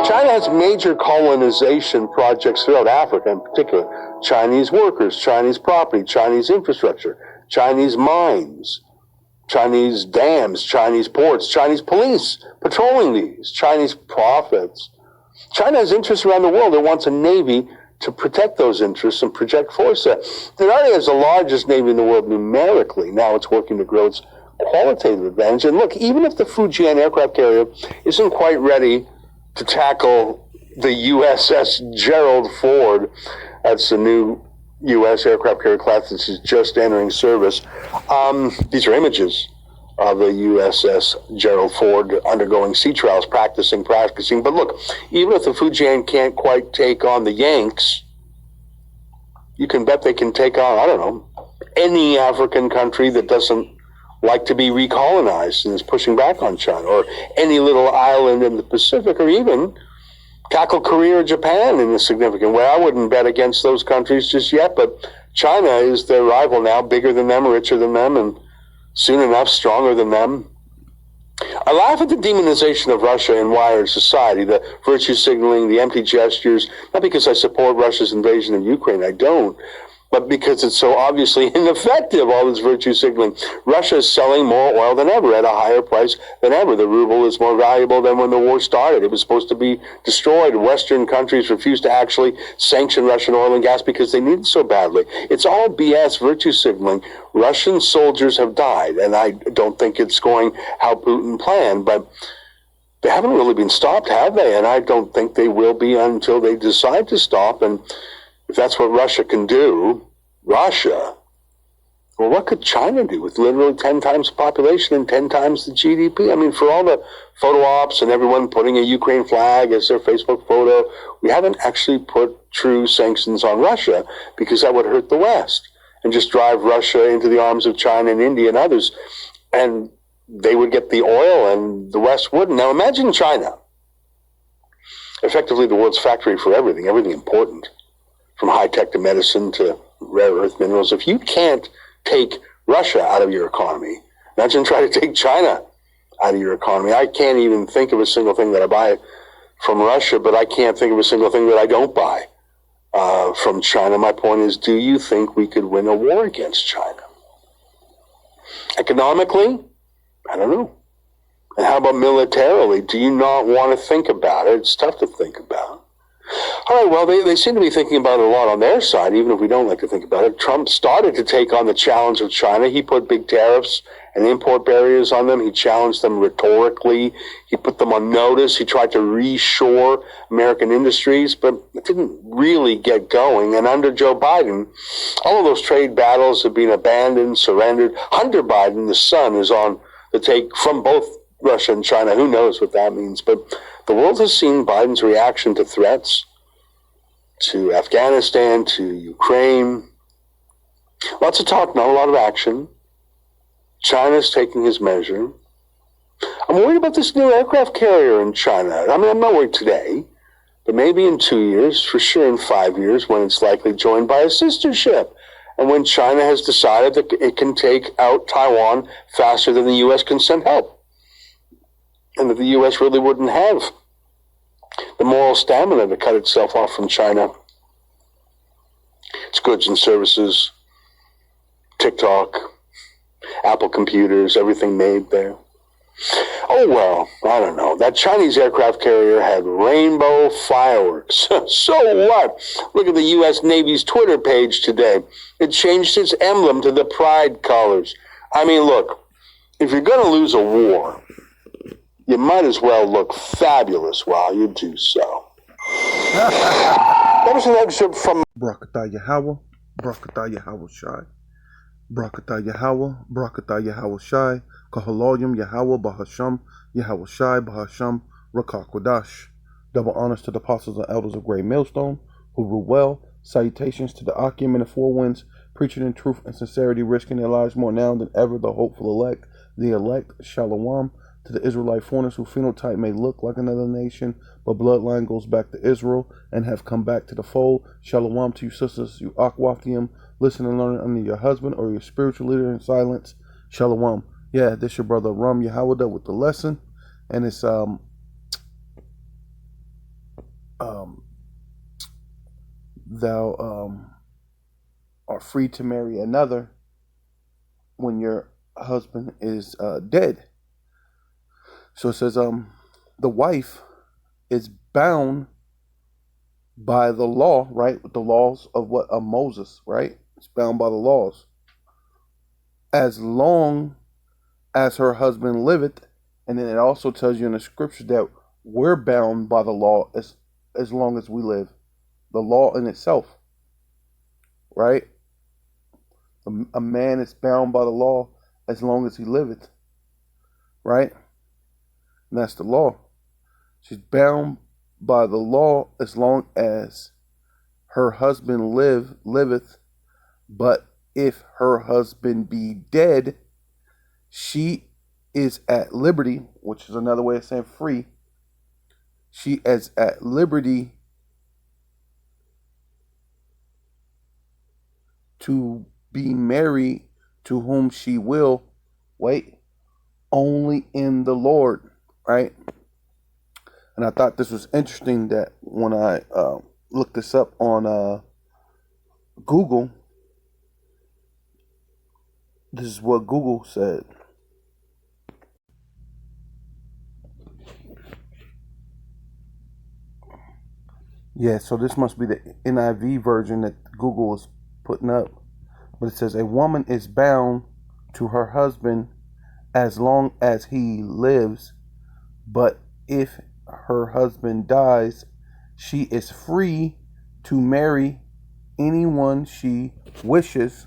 China has major colonization projects throughout Africa in particular. Chinese workers, Chinese property, Chinese infrastructure, Chinese mines, Chinese dams, Chinese ports, Chinese police patrolling these, Chinese profits. China has interests around the world. It wants a navy to protect those interests and project force there. It already has the largest navy in the world numerically. Now it's working to grow its qualitative advantage. And look, even if the Fujian aircraft carrier isn't quite ready to tackle the USS Gerald Ford, that's the new U.S. aircraft carrier class that is just entering service. These are images of the USS Gerald Ford undergoing sea trials, practicing. But look, even if the Fujian can't quite take on the Yanks, you can bet they can take on, I don't know, any African country that doesn't like to be recolonized and is pushing back on China, or any little island in the Pacific, or even tackle Korea or Japan in a significant way. I wouldn't bet against those countries just yet, but China is their rival now, bigger than them, richer than them, and soon enough stronger than them. I laugh at the demonization of Russia in wired society, the virtue signaling, the empty gestures, not because I support Russia's invasion of Ukraine, I don't, but because it's so obviously ineffective, all this virtue signaling. Russia is selling more oil than ever at a higher price than ever. The ruble is more valuable than when the war started. It was supposed to be destroyed. Western countries refused to actually sanction Russian oil and gas because they need it so badly. It's all BS virtue signaling. Russian soldiers have died, and I don't think it's going how Putin planned, but they haven't really been stopped, have they? And I don't think they will be until they decide to stop. And if that's what Russia can do, well, what could China do with literally 10 times the population and 10 times the GDP? I mean, for all the photo ops and everyone putting a Ukraine flag as their Facebook photo, we haven't actually put true sanctions on Russia because that would hurt the West and just drive Russia into the arms of China and India and others. And they would get the oil and the West wouldn't. Now imagine China, effectively the world's factory for everything important, from high-tech to medicine to rare earth minerals. If you can't take Russia out of your economy, imagine trying to take China out of your economy. I can't even think of a single thing that I buy from Russia, but I can't think of a single thing that I don't buy from China. My point is, do you think we could win a war against China? Economically? I don't know. And how about militarily? Do you not want to think about it? It's tough to think about. All right, well, they seem to be thinking about it a lot on their side, even if we don't like to think about it. Trump started to take on the challenge of China. He put big tariffs and import barriers on them. He challenged them rhetorically. He put them on notice. He tried to reshore American industries, but it didn't really get going. And under Joe Biden, all of those trade battles have been abandoned, surrendered. Hunter Biden, the son, is on the take from both Russia and China. Who knows what that means? But the world has seen Biden's reaction to threats, to Afghanistan, to Ukraine. Lots of talk, not a lot of action. China's taking his measure. I'm worried about this new aircraft carrier in China. I mean, I'm not worried today, but maybe in 2 years, for sure in 5 years, when it's likely joined by a sister ship. And when China has decided that it can take out Taiwan faster than the U.S. can send help. And that the U.S. really wouldn't have the moral stamina to cut itself off from China. Its goods and services, TikTok, Apple computers, everything made there. Oh, well, I don't know. That Chinese aircraft carrier had rainbow fireworks. So what? Look at the U.S. Navy's Twitter page today. It changed its emblem to the pride colors. I mean, look, if you're going to lose a war, you might as well look fabulous while you do so. That was an excerpt from Barakatah Yahweh, Barakatah Yahweh Shai, Barakatah Yahweh, Barakatah Yahweh Shai, Kahaloyim Yahweh Bahasham, Yahweh Shai Bahasham, Rakah Kodash. Double honors to the apostles and elders of Great Millstone, who rule well. Salutations to the Akim and the Four Winds, preaching in truth and sincerity, risking their lives more now than ever, the hopeful elect, the elect, Shalom. To the Israelite foreigners whose phenotype may look like another nation, but bloodline goes back to Israel and have come back to the fold. Shalom to you sisters, you Akwathium, listen and learn under your husband or your spiritual leader in silence. Shalom. Yeah, this your brother Ram Yahawada with the lesson. And it's um, thou are free to marry another when your husband is dead. So it says the wife is bound by the law, right? With the laws of what of Moses, right? It's bound by the laws. As long as her husband liveth, and then it also tells you in the scripture that we're bound by the law as long as we live. The law in itself, right? A man is bound by the law as long as he liveth, right? And that's the law. She's bound by the law as long as her husband liveth, but if her husband be dead, she is at liberty, which is another way of saying free. She is at liberty to be married to whom she will, only in the Lord, right? And I thought this was interesting that when I looked this up on Google, this is what Google said. Yeah, so this must be the NIV version that Google is putting up. But it says, a woman is bound to her husband as long as he lives, but if her husband dies, she is free to marry anyone she wishes,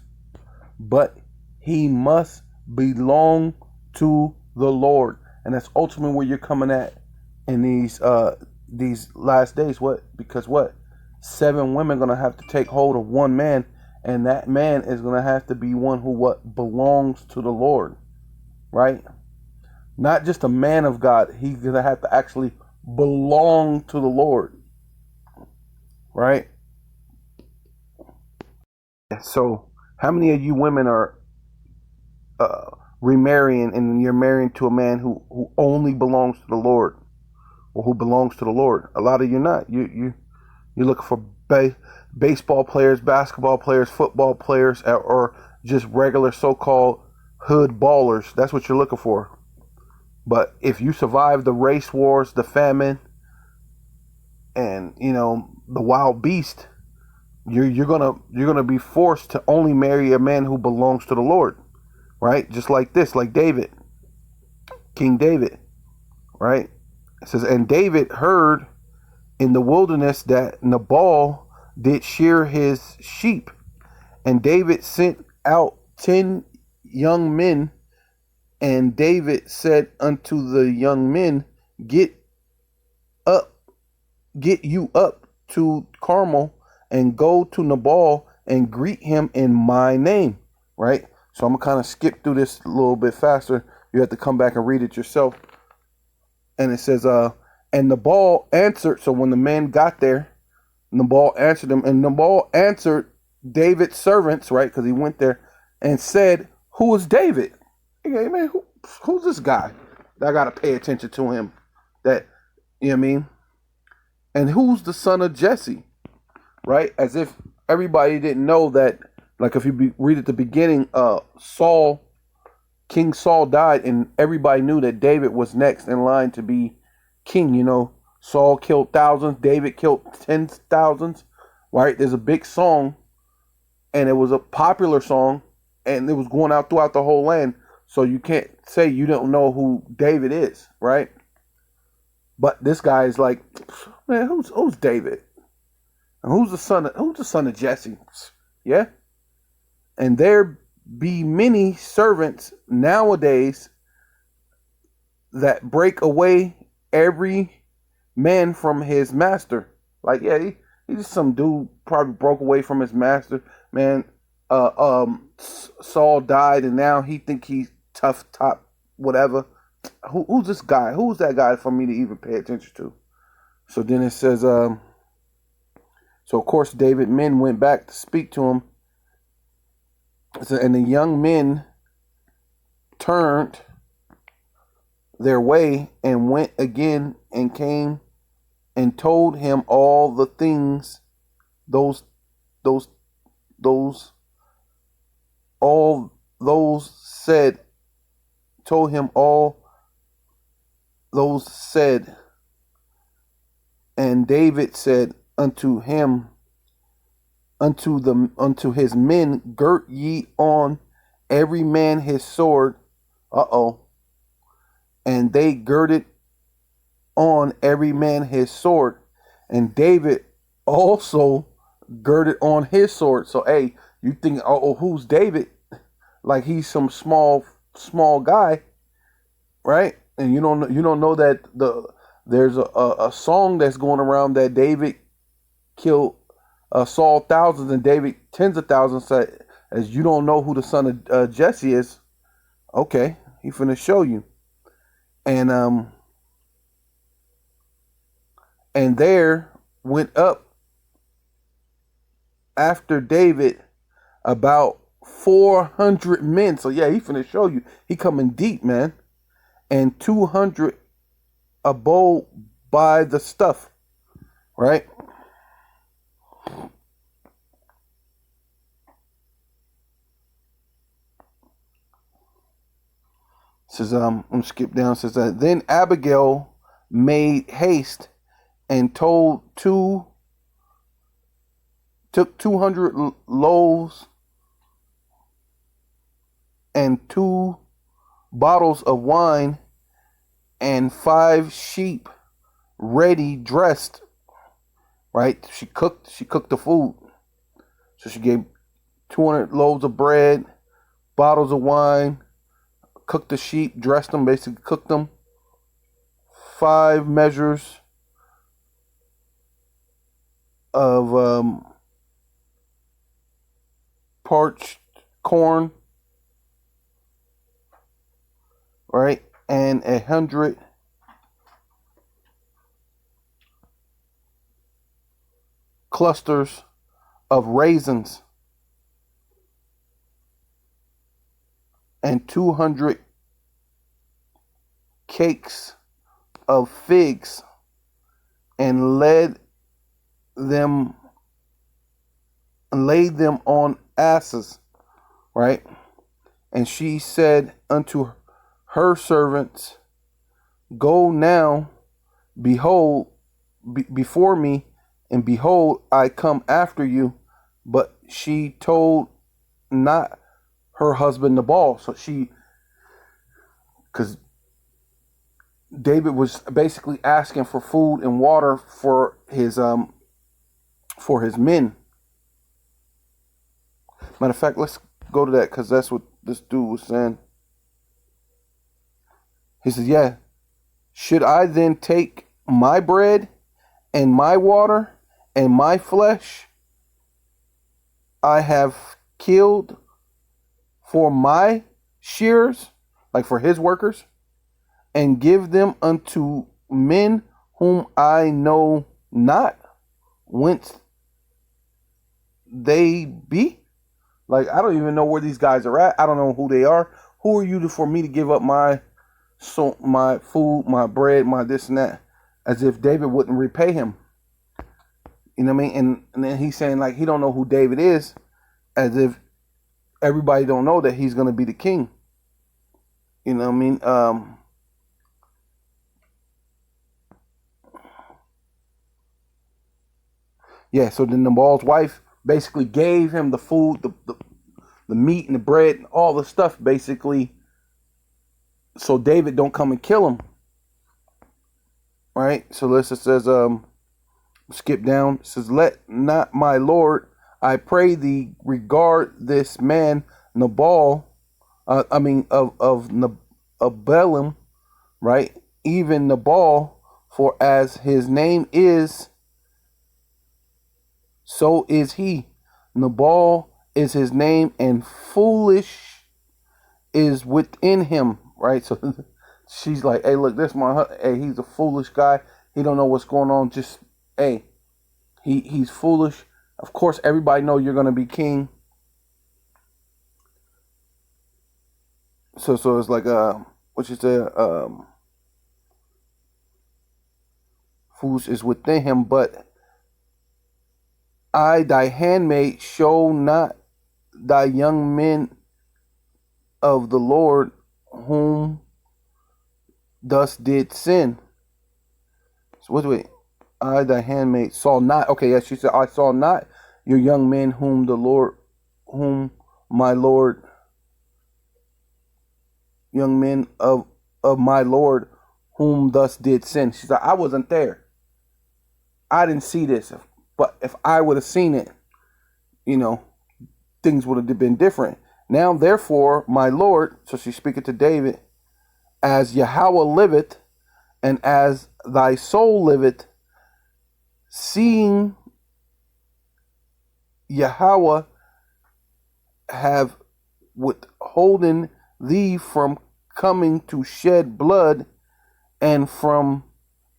but he must belong to the Lord. And that's ultimately where you're coming at in these last days. What? Because what? 7 women are going to have to take hold of one man, and that man is going to have to be one who what belongs to the Lord, right? Not just a man of God. He's going to have to actually belong to the Lord, right? So how many of you women are remarrying and you're married to a man who only belongs to the Lord, or who belongs to the Lord? A lot of you not. You're looking for baseball players, basketball players, football players, or just regular so-called hood ballers. That's what you're looking for. But if you survive the race wars, the famine, and the wild beast, you're gonna be forced to only marry a man who belongs to the Lord, right? Just like this, like David, King David, right? It says, and David heard in the wilderness that Nabal did shear his sheep, and David sent out 10 young men, and David said unto the young men, get you up to Carmel and go to Nabal and greet him in my name, right? So I'm gonna kind of skip through this a little bit faster. You have to come back and read it yourself. And it says, and Nabal answered. So when the men got there, Nabal answered them, and Nabal answered David's servants, right? Because he went there and said, who is David? Hey, man, who's this guy that I got to pay attention to him? That, you know what I mean? And who's the son of Jesse, right? As if everybody didn't know that, like if you read at the beginning, King Saul died, and everybody knew that David was next in line to be king. Saul killed thousands, David killed 10,000s, right? There's a big song, and it was a popular song, and it was going out throughout the whole land. So you can't say you don't know who David is, right? But this guy is like, man, who's David? And who's the son of Jesse? Yeah? And there be many servants nowadays that break away every man from his master. Like, yeah, he's just some dude probably broke away from his master. Man, Saul died, and now he think he's tough top, whatever. Who's this guy? Who's that guy for me to even pay attention to? So then it says, so of course David men went back to speak to him. So, and the young men turned their way and went again and came and told him all the things those those those all those said told him all those said. And David said unto him, unto his men, girt ye on every man his sword. And they girded on every man his sword, and David also girded on his sword. So hey, you think, who's David? Like he's some small guy, right? And you don't know that there's a song that's going around that David killed Saul thousands and David tens of thousands. As you don't know who the son of Jesse is. Okay, he finna show you. And there went up after David about 400 men. So yeah, he finna show you. He coming deep, man. And 200 abode by the stuff, right? Says I'm gonna skip down. Says that then Abigail made haste and took 200 loaves and 2 bottles of wine and 5 sheep ready dressed. Right? She cooked the food. So she gave 200 loaves of bread, bottles of wine, cooked the sheep, dressed them, basically cooked them. 5 measures of parched corn, right? And 100 clusters of raisins and 200 cakes of figs, and laid them on asses, right? And she said unto her servants, go now, behold, before me, and behold, I come after you. But she told not her husband Nabal. So because David was basically asking for food and water for his men. Matter of fact, let's go to that, because that's what this dude was saying. He says, yeah, should I then take my bread and my water and my flesh I have killed for my shearers, like for his workers, and give them unto men whom I know not whence they be? Like, I don't even know where these guys are at. I don't know who they are. Who are you for me to give up my food, my bread, my this and that, as if David wouldn't repay him? You know what I mean? And then he's saying, like, he don't know who David is, as if everybody don't know that he's going to be the king. You know what I mean? Yeah, so then Nabal's wife basically gave him the food, the meat and the bread and all the stuff, basically, so David don't come and kill him. Right? So this says, skip down. It says, let not my Lord, I pray thee, regard this man Nabal, of Balaam, right? Even Nabal, for as his name is, so is he. Nabal is his name, and foolish is within him, right? So she's like, hey, look, this hey, he's a foolish guy. He don't know what's going on. Just, hey, he's foolish. Of course, everybody know you're gonna be king. So it's like, what you say, whose is within him, but I, thy handmaid, show not thy young men of the Lord whom thus did sin. So wait. I, thy handmaid, saw not. Okay, yes, she said, I saw not your young men whom my Lord, young men of my Lord, whom thus did sin. She said, I wasn't there. I didn't see this. But if I would have seen it, things would have been different. Now, therefore, my Lord, so she's speaking to David, as Yahweh liveth, and as thy soul liveth, seeing Yahweh have withholden thee from coming to shed blood, and from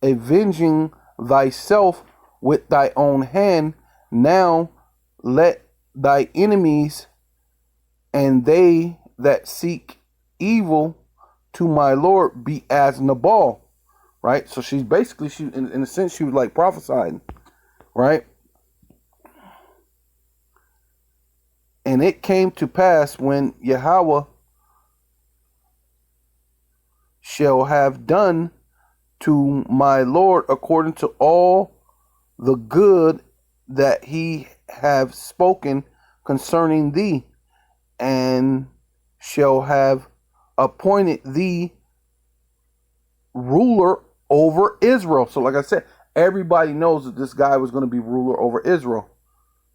avenging thyself with thy own hand, now let thy enemies and they that seek evil to my Lord be as Nabal. Right? So she's basically, in a sense, she was like prophesying. Right? And it came to pass when Yahweh shall have done to my Lord according to all the good that he have spoken concerning thee, and shall have appointed thee ruler over Israel. So like I said, everybody knows that this guy was going to be ruler over Israel,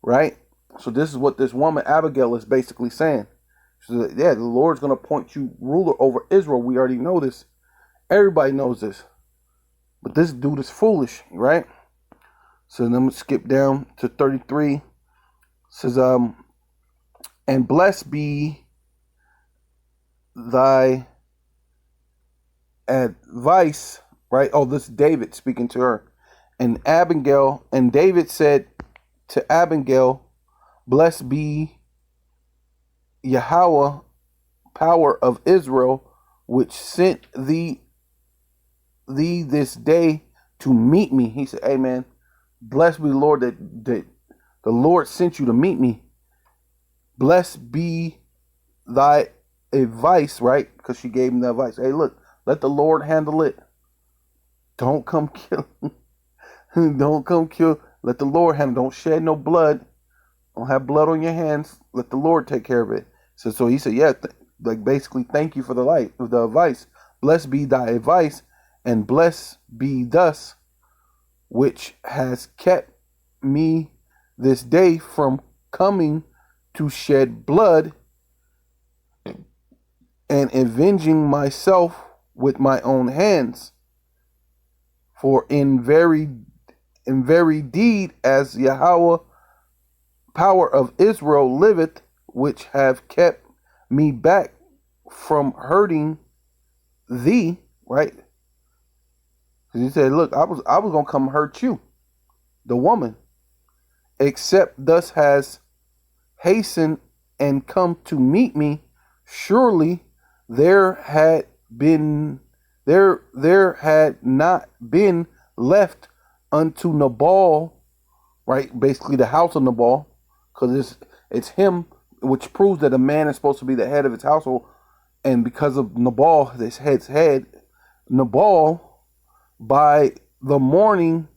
right? So this is what this woman Abigail is basically saying. She said, yeah, the Lord's going to appoint you ruler over Israel. We already know this. Everybody knows this. But this dude is foolish, right? So then I'm going to skip down to 33. It says, and blessed be thy advice, right? Oh, this is David speaking to her. And Abigail, and David said to Abigail, blessed be Yahweh, power of Israel, which sent thee this day to meet me. He said, hey man, blessed be the Lord that the Lord sent you to meet me. Blessed be thy advice, right? Because she gave him the advice. Hey, look, let the Lord handle it. Don't come kill. Don't come kill. Let the Lord handle. Don't shed no blood. Don't have blood on your hands. Let the Lord take care of it. So he said, yeah, like basically, thank you for the advice. Blessed be thy advice, and blessed be thus, which has kept me this day from coming to shed blood and avenging myself with my own hands. For in very deed, as Yahweh, power of Israel, liveth, which have kept me back from hurting thee, right? Because he said, look, I was gonna come hurt you, the woman, except thus has hastened and come to meet me. Surely there had not been left unto Nabal, right? Basically the house of Nabal, because it's him, which proves that a man is supposed to be the head of his household. And because of Nabal, this head, Nabal, by the morning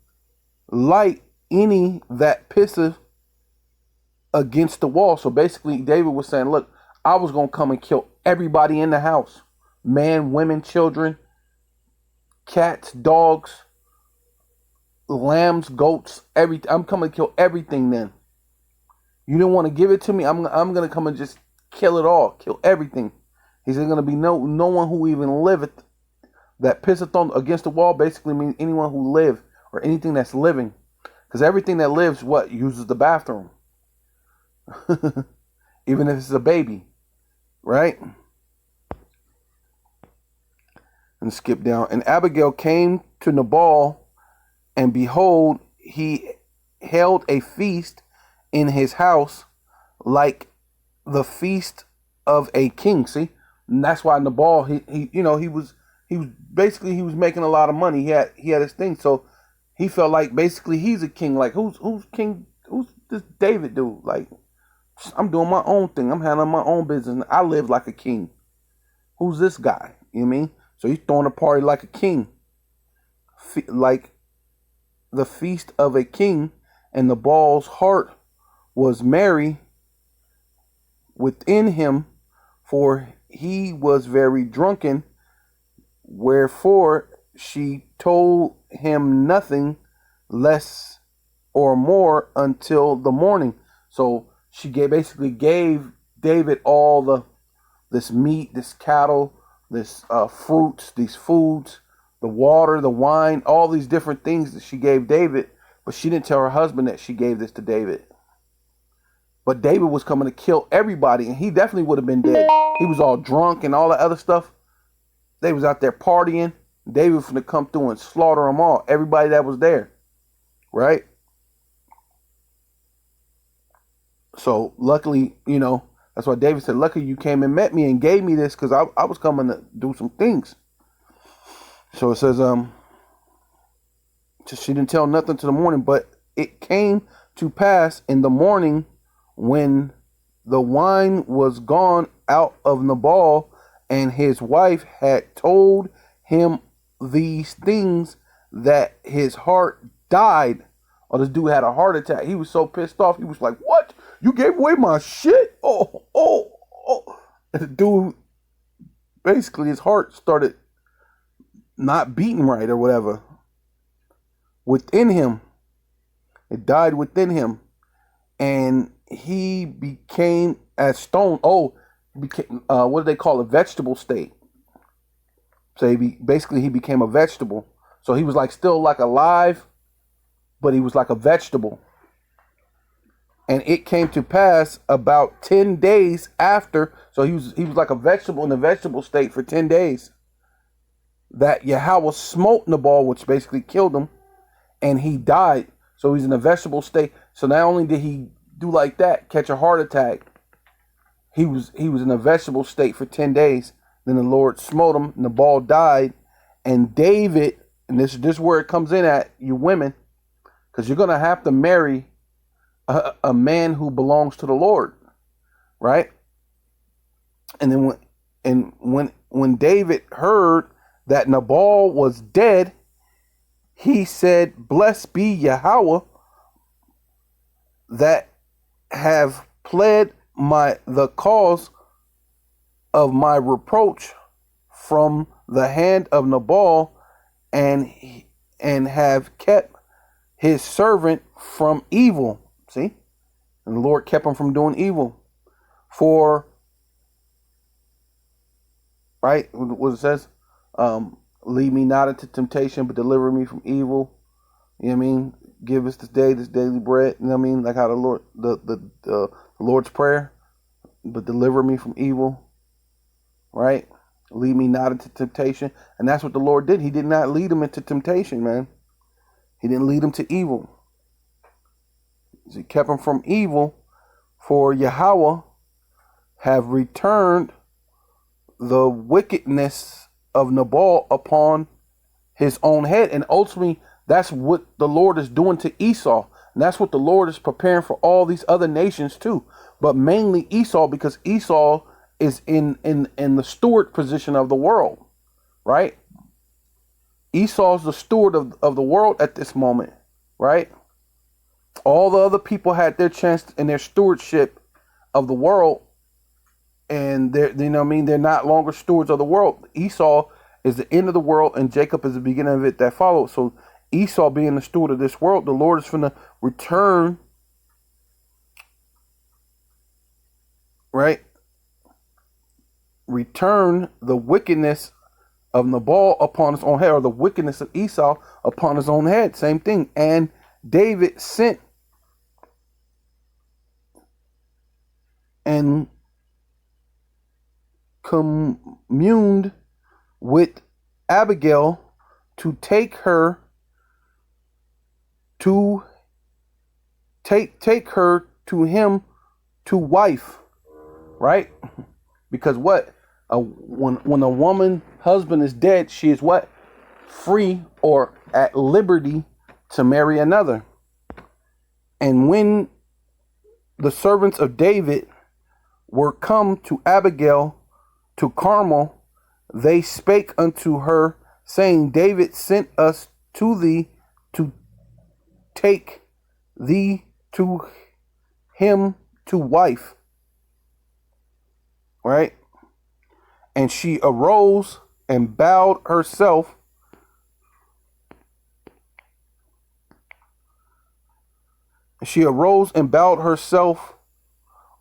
light, any that pisseth against the wall. So basically David was saying, look, I was going to come and kill everybody in the house. Man, women, children, cats, dogs, lambs, goats, everything. I'm coming to kill everything then. You didn't want to give it to me. I'm going to come and just kill it all. Kill everything. He said, going to be no one who even liveth that pisseth on against the wall. Basically means anyone who live or anything that's living. Because everything that lives, uses the bathroom. Even if it's a baby. Right? And skip down. And Abigail came to Nabal, and behold, he held a feast in his house like the feast of a king. See? And that's why Nabal, he was making a lot of money. He had his thing. So he felt like basically he's a king. Like who's king? Who's this David dude? Like I'm doing my own thing. I'm handling my own business. I live like a king. Who's this guy? You know what I mean? So he's throwing a party like a king, like the feast of a king, and Nabal's heart was merry within him, for he was very drunken. Wherefore she told him nothing less or more until the morning. So she basically gave David all this meat, this cattle, this fruits, these foods, the water, the wine, all these different things that she gave David, but she didn't tell her husband that she gave this to David. But David was coming to kill everybody, and he definitely would have been dead. He was all drunk and all that other stuff. They was out there partying. David was going to come through and slaughter them all, everybody that was there, right? So luckily, you know, that's why David said, luckily you came and met me and gave me this, because I was coming to do some things. So it says, she didn't tell nothing to the morning, but it came to pass in the morning when the wine was gone out of Nabal, and his wife had told him these things, that his heart died. Oh, this dude had a heart attack. He was so pissed off. He was like, what? You gave away my shit? Oh. And the dude, basically his heart started not beating right or whatever. Within him. It died within him. And he became as stone. Oh, became, what do they call it? Vegetable state. So he became a vegetable. So he was like still like alive, but he was like a vegetable. And it came to pass about 10 days after. So he was like a vegetable in the vegetable state for 10 days. That Yahweh smote Nabal, which basically killed him, and he died. So he's in a vegetable state. So not only did he do like that, catch a heart attack, he was in a vegetable state for 10 days. Then the Lord smote him. Nabal died, and David, and this is where it comes in at you women, because you're gonna have to marry a man who belongs to the Lord, right? And then when David heard that Nabal was dead, he said, blessed be Yahweh that have pled the cause of my reproach from the hand of Nabal, and have kept his servant from evil. See? And the Lord kept him from doing evil. For, right, what it says, lead me not into temptation, but deliver me from evil. You know what I mean? Give us this day this daily bread. You know what I mean? Like how the Lord, the Lord's Prayer, but deliver me from evil. Right? Lead me not into temptation. And that's what the Lord did. He did not lead him into temptation, man. He didn't lead him to evil. He kept him from evil. For Yahweh have returned the wickedness of Nabal upon his own head. And ultimately, that's what the Lord is doing to Esau. And that's what the Lord is preparing for all these other nations too. But mainly Esau, because Esau is in the steward position of the world, right? Esau's the steward of the world at this moment, right? All the other people had their chance in their stewardship of the world, and they're, you know what I mean, they're not longer stewards of the world. Esau is the end of the world, and Jacob is the beginning of it that follows. So Esau being the steward of this world, the Lord is going to return, right? Return the wickedness of Nabal upon his own head, or the wickedness of Esau upon his own head. Same thing. And David sent and communed with Abigail to take her to him to wife, right? Because what? When a woman husband is dead, she is what? Free or at liberty to marry another. And when the servants of David were come to Abigail to Carmel, they spake unto her, saying, David sent us to thee to take thee to him to wife. Right? And she arose and bowed herself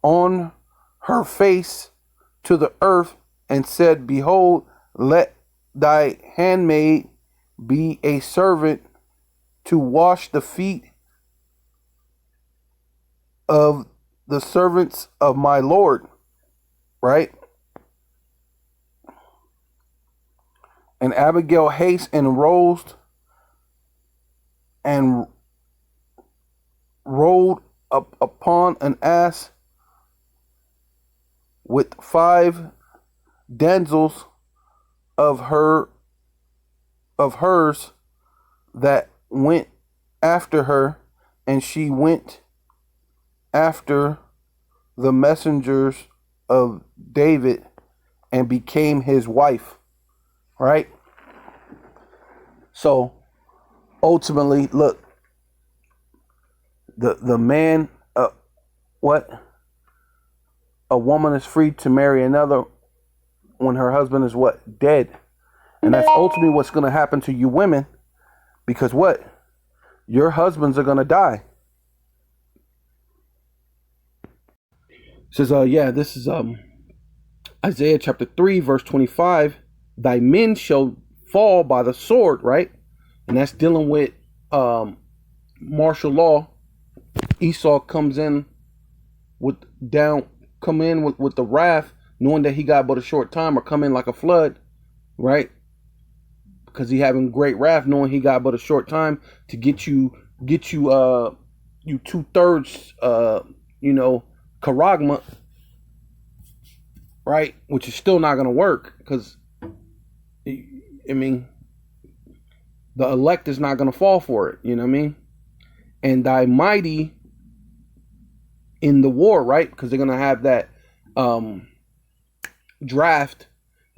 on her face to the earth and said, Behold, let thy handmaid be a servant to wash the feet of the servants of my Lord. Right? And Abigail haste and rose and rode up upon an ass with 5 damsels of hers that went after her, and she went after the messengers of David and became his wife. Right? So ultimately, look, the man, what? A woman is free to marry another when her husband is what? Dead. And that's ultimately what's going to happen to you women, because what? Your husbands are going to die. It says, this is Isaiah chapter 3, verse 25. Thy men shall fall by the sword, right? And that's dealing with martial law. Esau comes in with the wrath, knowing that he got but a short time, or come in like a flood, right? Because he having great wrath, knowing he got but a short time to get you 2/3, charagma, right? Which is still not going to work, because I mean, the elect is not going to fall for it. You know what I mean? And thy mighty in the war, right? Because they're going to have that draft,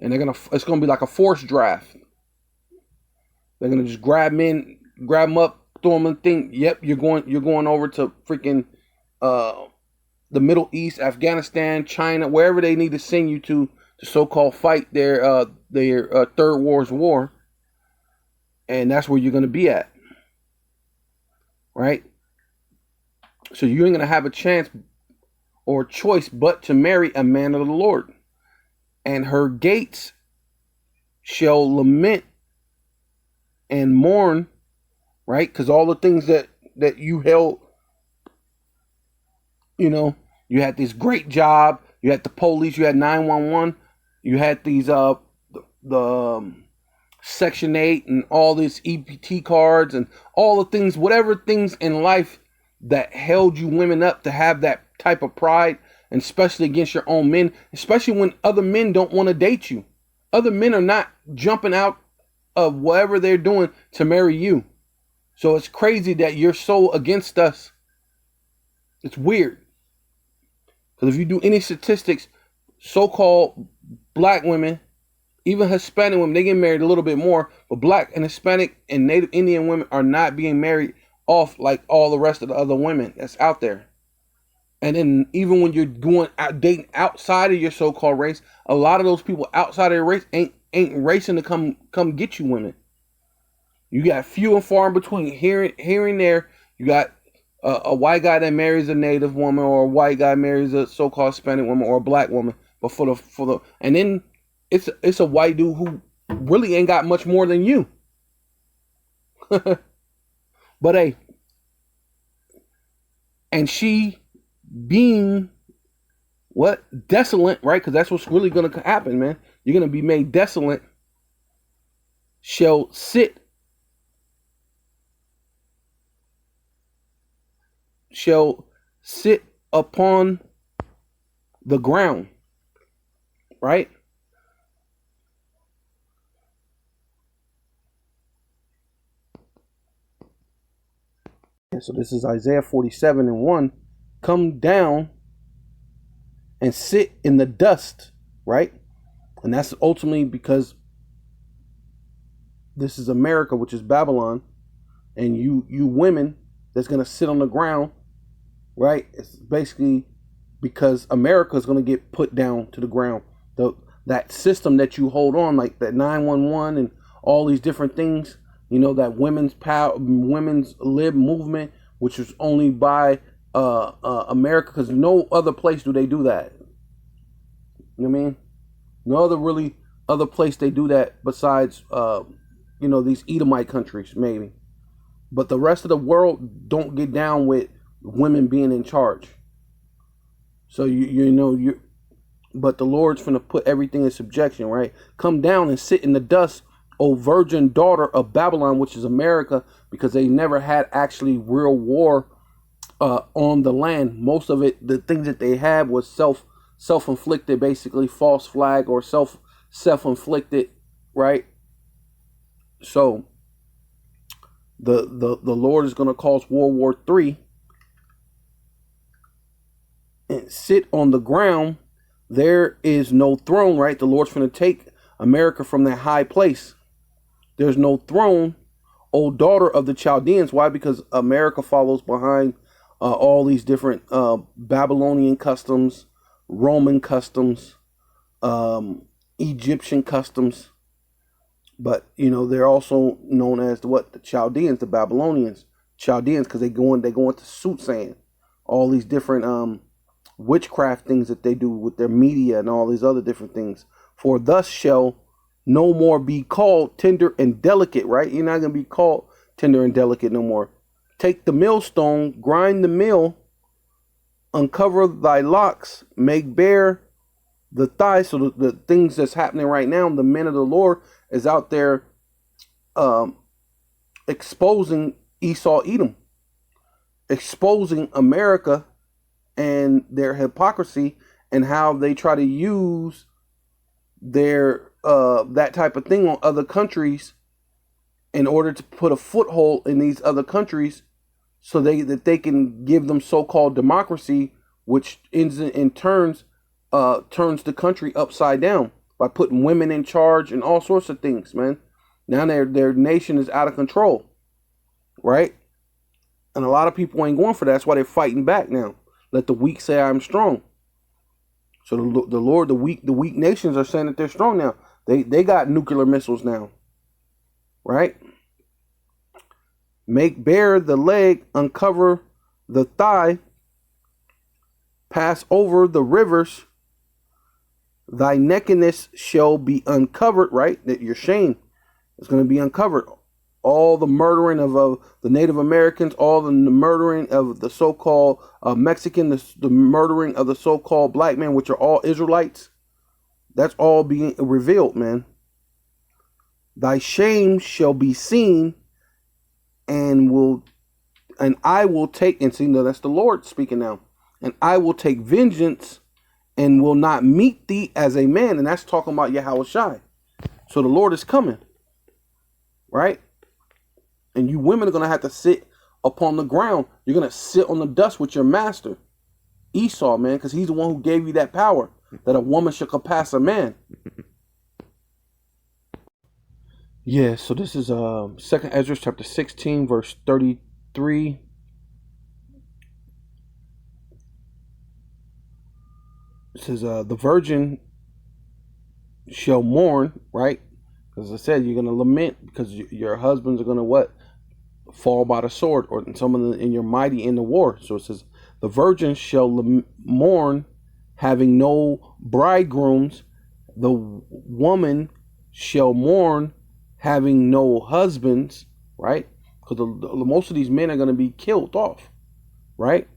and it's going to be like a forced draft. They're going to just grab them up, throw them and think, yep, you're going over to freaking the Middle East, Afghanistan, China, wherever they need to send you to so-called fight their Third World War. And that's where you're going to be at. Right? So you ain't going to have a chance or choice but to marry a man of the Lord. And her gates shall lament and mourn, right? Because all the things that you held, you had this great job, you had the police, you had 911, you had these the Section 8 and all these EPT cards and all the things, whatever things in life that held you women up to have that type of pride, and especially against your own men, especially when other men don't want to date you. Other men are not jumping out of whatever they're doing to marry you. So it's crazy that you're so against us. It's weird. Because if you do any statistics, so-called black women, even Hispanic women, they get married a little bit more, but black and Hispanic and Native Indian women are not being married off like all the rest of the other women that's out there. And then even when you're going out dating outside of your so-called race, a lot of those people outside of their race ain't racing to come get you women. You got few and far in between. Here and there, you got a white guy that marries a Native woman, or a white guy marries a so-called Hispanic woman, or a black woman. But and then it's a white dude who really ain't got much more than you. But hey, and she being what? Desolate, right? Because that's what's really going to happen, man. You're going to be made desolate. Shall sit upon the ground, right? So this is Isaiah 47:1. Come down and sit in the dust, right? And that's ultimately because this is America, which is Babylon, and you women that's gonna sit on the ground, right? It's basically because America is gonna get put down to the ground. That system that you hold on, like that 911 and all these different things, that women's power, women's lib movement, which is only by America, because no other place do they do that. You know what I mean? No other place they do that besides these Edomite countries, maybe. But the rest of the world don't get down with women being in charge. So but the Lord's finna put everything in subjection, right? Come down and sit in the dust, O virgin daughter of Babylon, which is America, because they never had actually real war on the land. Most of it, the things that they had was self-inflicted, basically false flag or self-inflicted, right? So the Lord is going to cause World War III and sit on the ground. There is no throne, right? The Lord's going to take America from that high place. There's no throne, O daughter of the Chaldeans. Why? Because America follows behind all these different Babylonian customs, Roman customs, Egyptian customs. But, they're also known as the Chaldeans, the Babylonians. Chaldeans, because they go into soothsaying, all these different witchcraft things that they do with their media and all these other different things. For thus shall no more be called tender and delicate, right? You're not going to be called tender and delicate no more. Take the millstone, grind the mill, uncover thy locks, make bare the thighs. So the things that's happening right now, the men of the Lord is out there exposing Esau, Edom, exposing America and their hypocrisy and how they try to use their that type of thing on other countries in order to put a foothold in these other countries, so that they can give them so-called democracy, which turns the country upside down by putting women in charge and all sorts of things, man. Now their nation is out of control, right? And a lot of people ain't going for that. That's why they're fighting back now. Let the weak say I'm strong. So the Lord, the weak nations are saying that they're strong now. They got nuclear missiles now, right? Make bare the leg, uncover the thigh, pass over the rivers. Thy nakedness shall be uncovered, right? That your shame is going to be uncovered. All the murdering of the Native Americans, all the murdering of the so-called Mexican, the murdering of the so-called black men, which are all Israelites, that's all being revealed, man. Thy shame shall be seen, and I will take, and see, no, that's the Lord speaking now. And I will take vengeance and will not meet thee as a man. And that's talking about Yahushua. So the Lord is coming, right? And you women are going to have to sit upon the ground. You're going to sit on the dust with your master, Esau, man, because he's the one who gave you that power, that a woman should surpass a man. Yeah, so this is 2 Ezra chapter 16, verse 33. It says, the virgin shall mourn, right? As I said, you're going to lament because your husbands are going to fall by the sword, or some of them in your mighty in the war. So it says, the virgin shall mourn, having no bridegrooms. The woman shall mourn, having no husbands, right? Because most of these men are going to be killed off, right?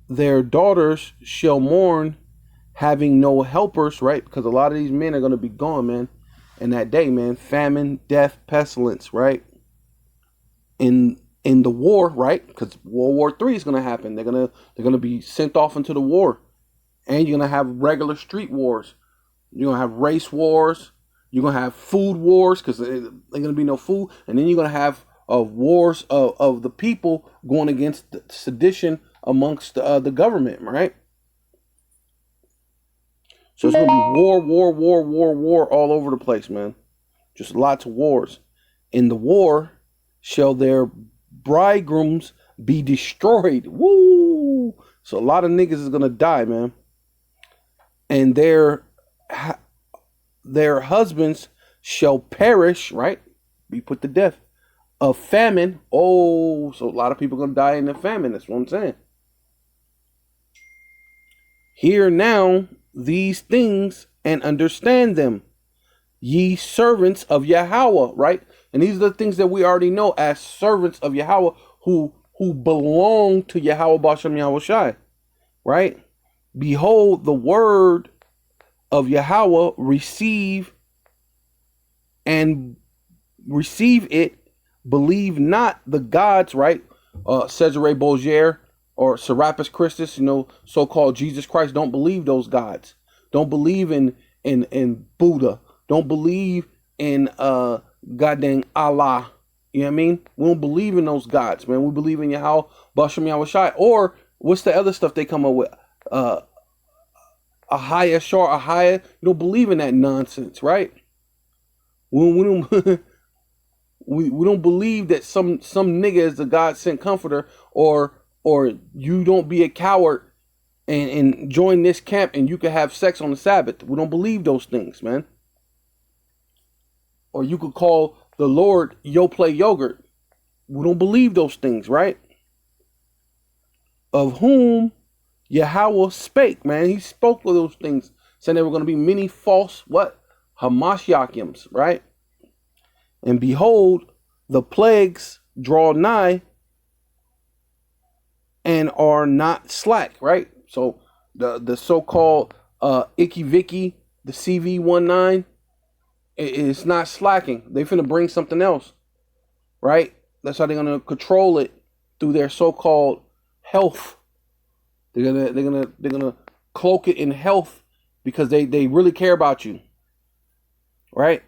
Their daughters shall mourn, having no helpers, right? Because a lot of these men are going to be gone, man, in that day, man. Famine, death, pestilence, right? In the war, right? Because World War III is going to happen. They're gonna be sent off into the war, and you're gonna have regular street wars. You're gonna have race wars. You're gonna have food wars because there's gonna be no food, and then you're gonna have wars of the people going against the sedition amongst the government, right? So it's gonna be war all over the place, man. Just lots of wars. In the war shall their bridegrooms be destroyed. Woo! So a lot of niggas is gonna die, man. And their husbands shall perish, right? Be put to death. Of famine. Oh, so a lot of people gonna die in the famine. That's what I'm saying. Hear now these things and understand them, ye servants of Yahweh, right? And these are the things that we already know as servants of Yahweh who belong to Yahweh Bashem Yahweh Shai, right? Behold the word of Yahweh, receive it, believe not the gods, right? Cesare Borgia or Serapis Christus, so-called Jesus Christ. Don't believe those gods. Don't believe in Buddha. Don't believe in goddamn Allah. You know what I mean? We don't believe in those gods, man. We believe in Yahweh Bashem Yahweh Shai. Or what's the other stuff they come up with? Ahaya Shar Ahaya. You don't believe in that nonsense, right? We don't we don't believe that some nigga is the God sent comforter, or you don't be a coward and join this camp and you can have sex on the Sabbath. We don't believe those things, man. Or you could call the Lord Yo Play Yogurt. We don't believe those things, right? Of whom Yahweh spake, man. He spoke of those things, saying there were going to be many false, Hamashiachims, right? And behold, the plagues draw nigh and are not slack, right? So the so-called Icky Vicky, the CV-19, it's not slacking. They finna bring something else, right? That's how they're gonna control it, through their so-called health. They're gonna cloak it in health because they really care about you, right?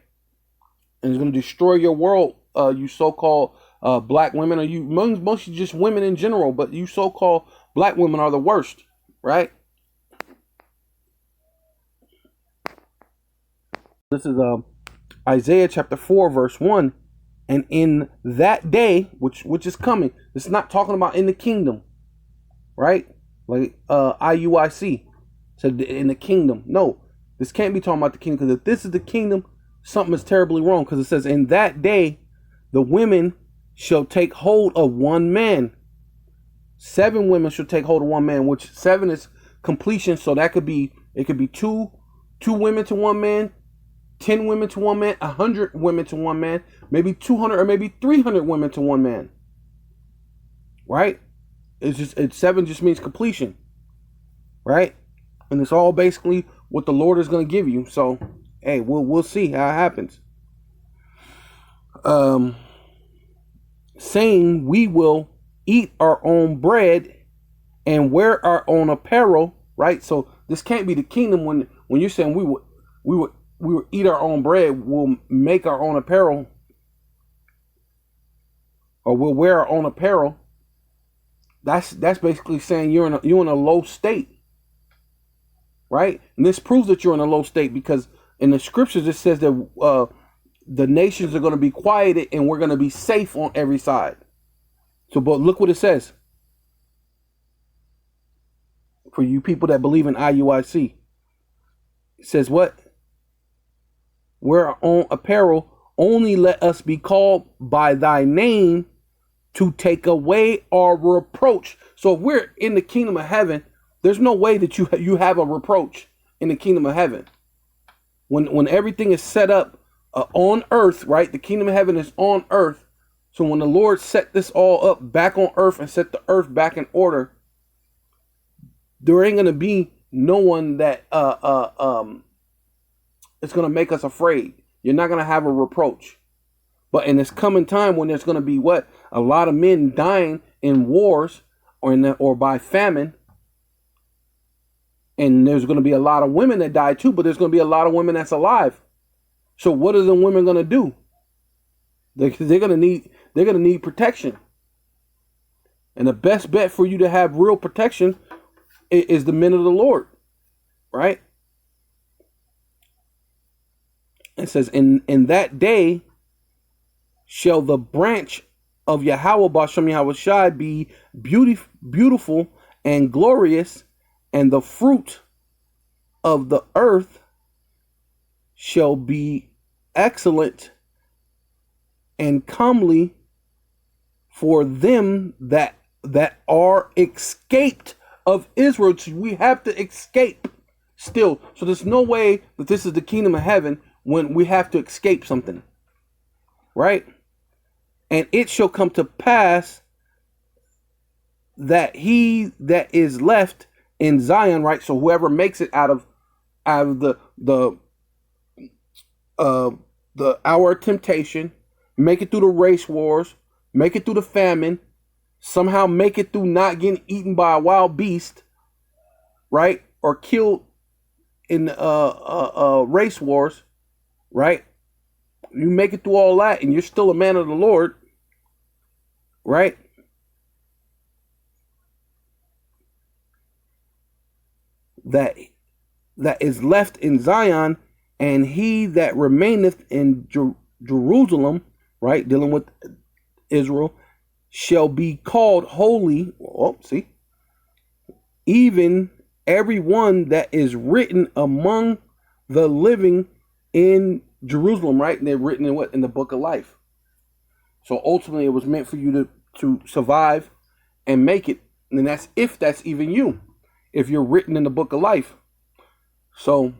And it's gonna destroy your world. You so-called black women, or you mostly just women in general, but you so-called black women are the worst, right? This is Isaiah chapter 4 verse 1. And in that day, which is coming, it's not talking about in the kingdom, right? Like IUIC said in the kingdom. No, this can't be talking about the kingdom, because if this is the kingdom, something is terribly wrong, because it says in that day the women shall take hold of one man. 7 women shall take hold of one man, which 7 is completion. So it could be two women to one man, 10 women to one man, 100 women to one man, maybe 200 or maybe 300 women to one man, right? It's 7 just means completion, right? And it's all basically what the Lord is going to give you. So hey, we'll see how it happens. Saying we will eat our own bread and wear our own apparel, right? So this can't be the kingdom when you're saying we would eat our own bread, we'll make our own apparel, or we'll wear our own apparel. That's basically saying you're in a low state, right? And this proves that you're in a low state, because in the scriptures it says that the nations are going to be quieted and we're going to be safe on every side. So, but look what it says. For you people that believe in IUIC, it says what? Wear our own apparel, only let us be called by thy name to take away our reproach. So if we're in the kingdom of heaven, there's no way that you have a reproach in the kingdom of heaven. When everything is set up on earth, right? The kingdom of heaven is on earth. So when the Lord set this all up back on earth and set the earth back in order, there ain't gonna be no one that it's going to make us afraid. You're not going to have a reproach. But in this coming time when there's going to be a lot of men dying in wars or by famine. And there's going to be a lot of women that die too, but there's going to be a lot of women that's alive. So what are the women going to do? They're going they're going to need protection. And the best bet for you to have real protection is the men of the Lord, right? It says, in that day shall the branch of Yahweh Bashem Yahweh Shai be beautiful and glorious, and the fruit of the earth shall be excellent and comely for them that are escaped of Israel. We have to escape still. So there's no way that this is the kingdom of heaven when we have to escape something, right? And it shall come to pass that he that is left in Zion, right? So whoever makes it out of the hour of temptation, make it through the race wars, make it through the famine, somehow make it through not getting eaten by a wild beast, right? Or killed in race wars, right? You make it through all that and you're still a man of the Lord, right? That is left in Zion, and he that remaineth in Jerusalem, right, dealing with Israel, shall be called holy. Oh, see, even every one that is written among the living in Jerusalem, right? And they're written in what? In the book of life. So ultimately it was meant for you to survive and make it. And that's if that's even you, if you're written in the book of life. So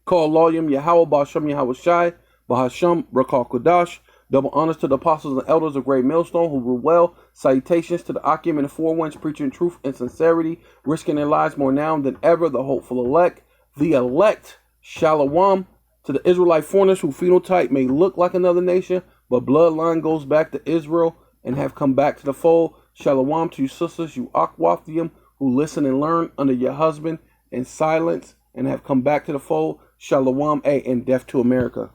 call Loyim Yahweh Ba'Shem Yahweh Shai Bahasham Rakal Kodash. Double honors to the apostles and elders of Great Millstone who rule well. Salutations to the Akim and the four winds, preaching truth and sincerity, risking their lives more now than ever. The hopeful elect, the elect. Shalom to the Israelite foreigners whose phenotype may look like another nation, but bloodline goes back to Israel and have come back to the fold. Shalom to you sisters, you Akwathium, who listen and learn under your husband in silence and have come back to the fold. Shalom, and death to America.